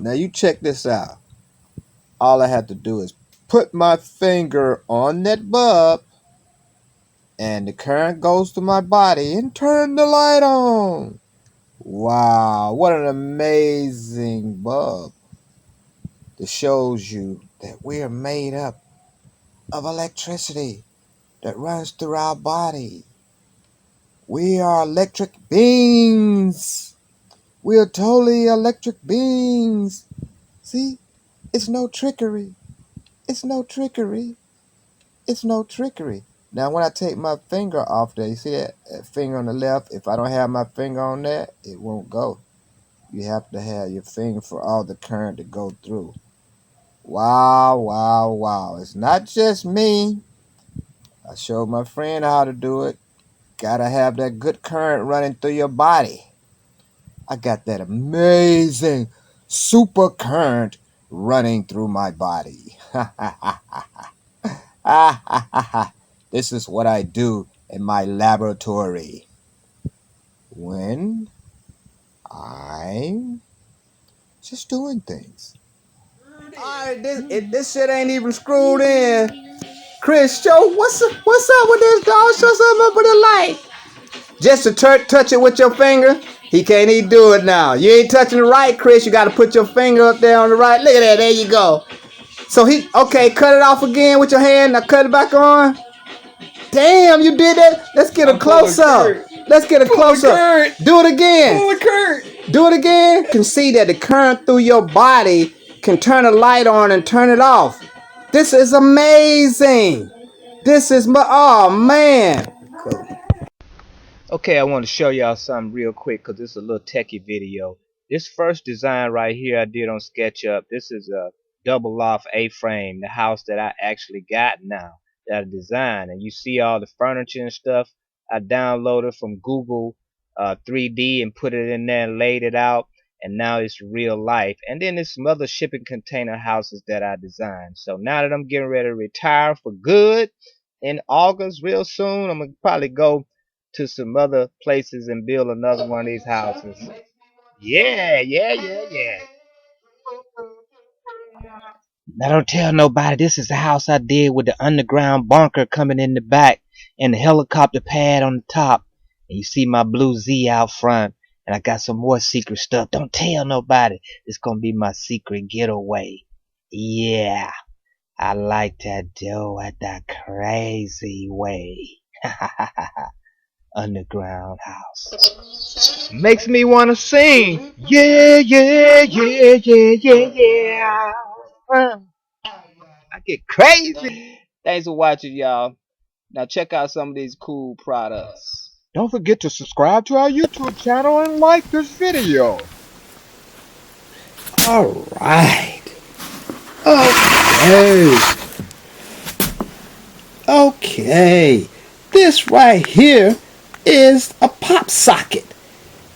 Now you check this out. All I have to do is put my finger on that bulb and the current goes to my body and turn the light on. Wow, what an amazing bulb. That shows you that we are made up of electricity that runs through our body. We are electric beings. We are totally electric beings. See, it's no trickery. It's no trickery. It's no trickery. Now, when I take my finger off there, you see that finger on the left? If I don't have my finger on that, it won't go. You have to have your finger for all the current to go through. Wow, wow, wow. It's not just me. I showed my friend how to do it. Gotta have that good current running through your body. I got that amazing super current running through my body. This is what I do in my laboratory when I'm just doing things. Alright, this shit ain't even screwed in. Chris, show what's up with this dog? Show something up with the light. Just to touch it with your finger. He can't even do it now. You ain't touching the right, Chris. You got to put your finger up there on the right. Look at that. There you go. So okay, cut it off again with your hand. Now cut it back on. Damn, you did that. Let's get a close up. Let's get a close up. Do it again. Do it again. You can see that the current through your body can turn a light on and turn it off. This is amazing. This is oh man. Cool. Okay, I want to show y'all something real quick because this is a little techie video. This first design right here I did on SketchUp. This is a double loft A-frame, the house that I actually got now that I designed. And you see all the furniture and stuff I downloaded from Google 3D and put it in there and laid it out. And now it's real life. And then there's some other shipping container houses that I designed. So now that I'm getting ready to retire for good in August real soon, I'm going to probably go to some other places and build another one of these houses. Yeah. Now don't tell nobody this is the house I did with the underground bunker coming in the back and the helicopter pad on the top. And you see my blue Z out front. And I got some more secret stuff. Don't tell nobody. It's gonna be my secret getaway. Yeah. I like to do it the crazy way. Underground house. Makes me want to sing. Yeah. I get crazy. Thanks for watching, y'all. Now check out some of these cool products. Don't forget to subscribe to our YouTube channel and like this video. Alright. Okay. This right here is a pop socket.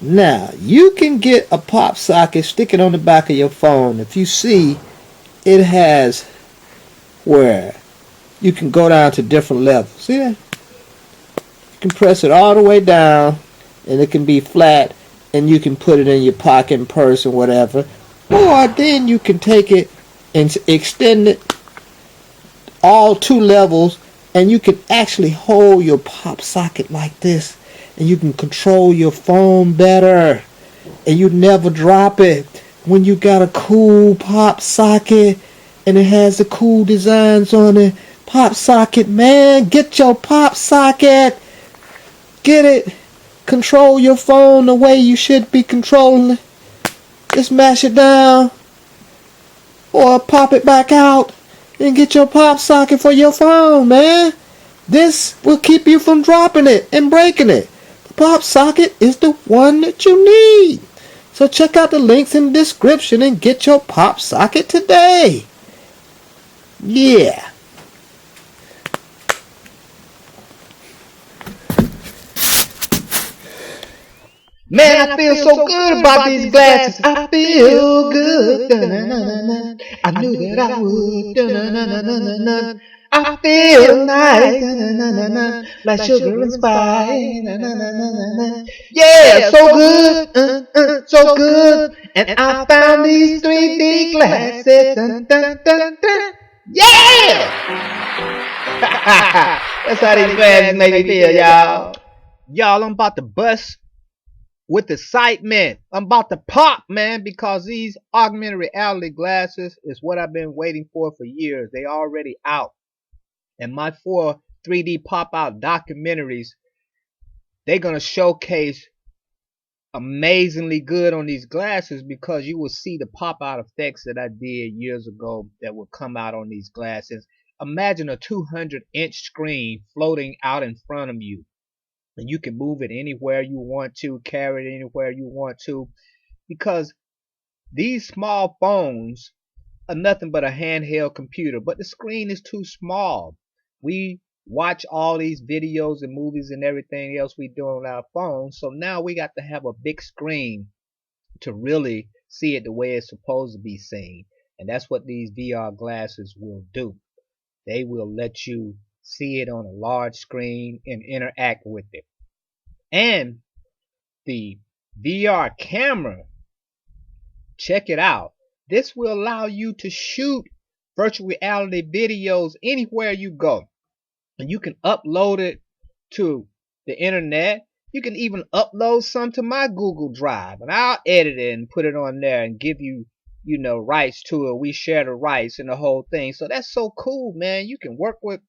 Now, you can get a pop socket, stick it on the back of your phone. If you see, it has where you can go down to different levels. See that? You can press it all the way down, and it can be flat, and you can put it in your pocket and purse or whatever. Or then you can take it and extend it all 2 levels, and you can actually hold your pop socket like this, and you can control your phone better, and you never drop it when you got a cool pop socket and it has the cool designs on it. Pop socket, man, get your pop socket. Get it. Control your phone the way you should be controlling it. Just mash it down or pop it back out and get your pop socket for your phone, man. This will keep you from dropping it and breaking it. The pop socket is the one that you need. So check out the links in the description and get your pop socket today. Yeah. Man, I feel so good about these glasses. I feel good. I knew that I would. I feel nice, na, like sugar and spice. Na. Yeah, so good, so good. And I found these 3D glasses. Dun, dun, dun, dun. Yeah! That's how these glasses make me feel, y'all. Y'all, I'm about to bust with excitement. I'm about to pop, man, because these augmented reality glasses is what I've been waiting for years. They already out. And my 4 3D pop-out documentaries, they're going to showcase amazingly good on these glasses because you will see the pop-out effects that I did years ago that will come out on these glasses. Imagine a 200-inch screen floating out in front of you. And you can move it anywhere you want to, carry it anywhere you want to, because these small phones are nothing but a handheld computer, but the screen is too small. We watch all these videos and movies and everything else we do on our phones, so now we got to have a big screen to really see it the way it's supposed to be seen. And that's what these VR glasses will do. They will let you see it on a large screen and interact with it. And the VR camera, check it out. This will allow you to shoot virtual reality videos anywhere you go. And you can upload it to the internet. You can even upload some to my Google Drive, and I'll edit it and put it on there and give you, rights to it. We share the rights and the whole thing. So that's so cool, man. You can work with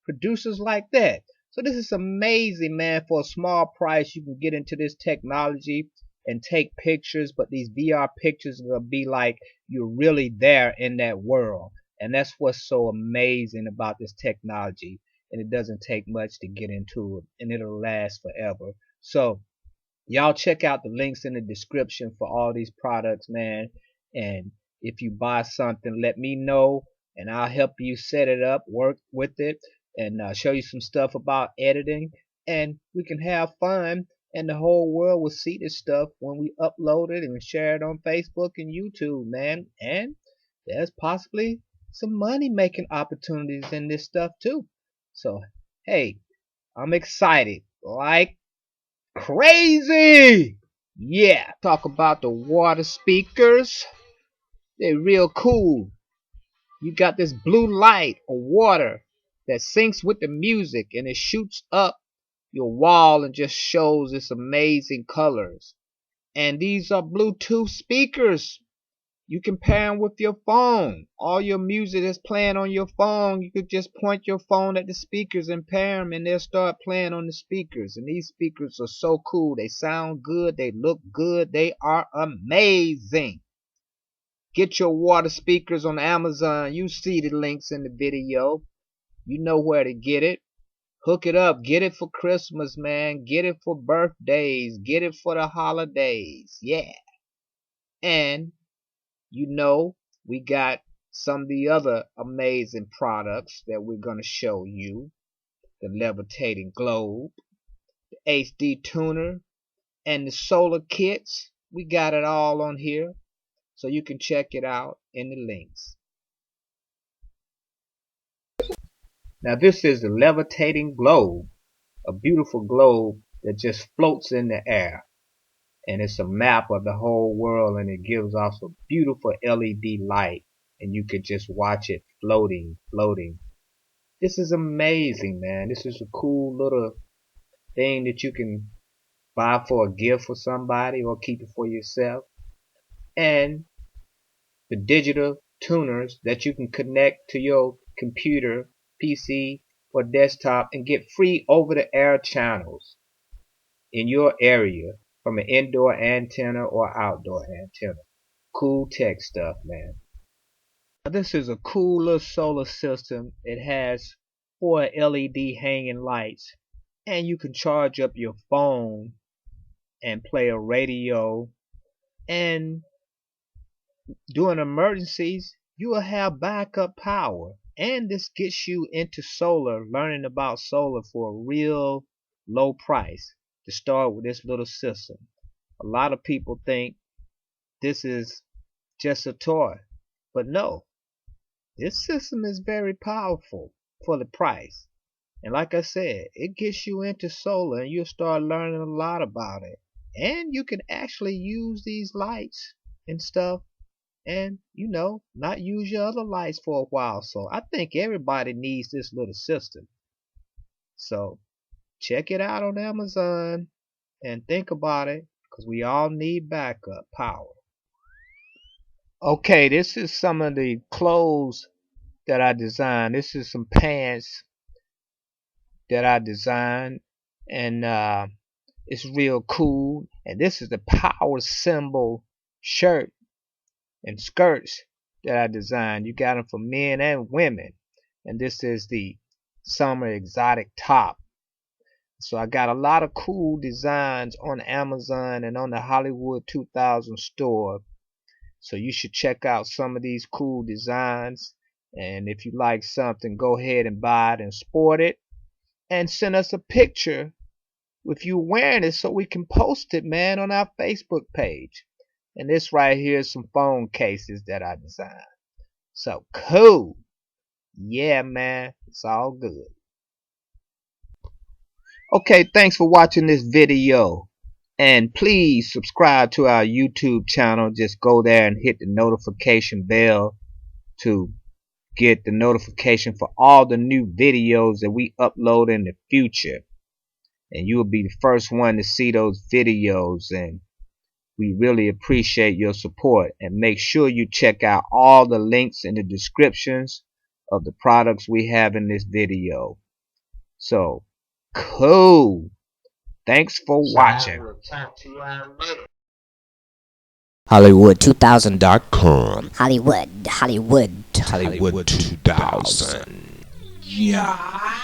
producers like that. So this is amazing, man. For a small price, you can get into this technology and take pictures, but these VR pictures are going to be like you're really there in that world. And that's what's so amazing about this technology. And it doesn't take much to get into it, and it'll last forever. So y'all check out the links in the description for all these products, man. And if you buy something, let me know, and I'll help you set it up, work with it, and show you some stuff about editing, and we can have fun. And the whole world will see this stuff when we upload it and share it on Facebook and YouTube, man. And there's possibly some money making opportunities in this stuff too. So hey, I'm excited like crazy. Yeah, talk about the water speakers. They're real cool. You got this blue light or water that syncs with the music, and it shoots up your wall and just shows its amazing colors. And these are Bluetooth speakers. You can pair them with your phone. All your music that's playing on your phone, you could just point your phone at the speakers and pair them, and they'll start playing on the speakers. And these speakers are so cool. They sound good. They look good. They are amazing. Get your water speakers on Amazon. You see the links in the video. You know where to get it. Hook it up. Get it for Christmas, man. Get it for birthdays. Get it for the holidays. Yeah. And we got some of the other amazing products that we're going to show you. The levitating globe, the HD tuner, and the solar kits. We got it all on here, so you can check it out in the links. Now this is the levitating globe, a beautiful globe that just floats in the air. And it's a map of the whole world, and it gives off a beautiful LED light, and you could just watch it floating. This is amazing, man. This is a cool little thing that you can buy for a gift for somebody or keep it for yourself. And the digital tuners that you can connect to your computer, PC, or desktop and get free over-the-air channels in your area from an indoor antenna or outdoor antenna. Cool tech stuff, man. Now, this is a cool little solar system. It has 4 LED hanging lights, and you can charge up your phone and play a radio, and during emergencies you will have backup power. And this gets you into solar, learning about solar for a real low price to start with this little system. A lot of people think this is just a toy, but no, this system is very powerful. for the price. And like I said, it gets you into solar and you'll start learning a lot about it. And you can actually use these lights and stuff and, not use your other lights for a while. So I think everybody needs this little system. So check it out on Amazon and think about it because we all need backup power. Okay, this is some of the clothes that I designed. This is some pants that I designed, and it's real cool. And this is the power symbol shirt and skirts that I designed. You got them for men and women. And this is the summer exotic top. So I got a lot of cool designs on Amazon and on the Hollywood 2000 store. So you should check out some of these cool designs. And if you like something, go ahead and buy it and sport it. And send us a picture with you wearing it so we can post it, man, on our Facebook page. And this right here is some phone cases that I designed. So cool. Yeah, man. It's all good. Okay, thanks for watching this video. And please subscribe to our YouTube channel. Just go there and hit the notification bell to get the notification for all the new videos that we upload in the future. And you will be the first one to see those videos. And we really appreciate your support. And make sure you check out all the links in the descriptions of the products we have in this video. So, cool. Thanks for watching. Hollywood2000.com. Hollywood 2000. Yeah.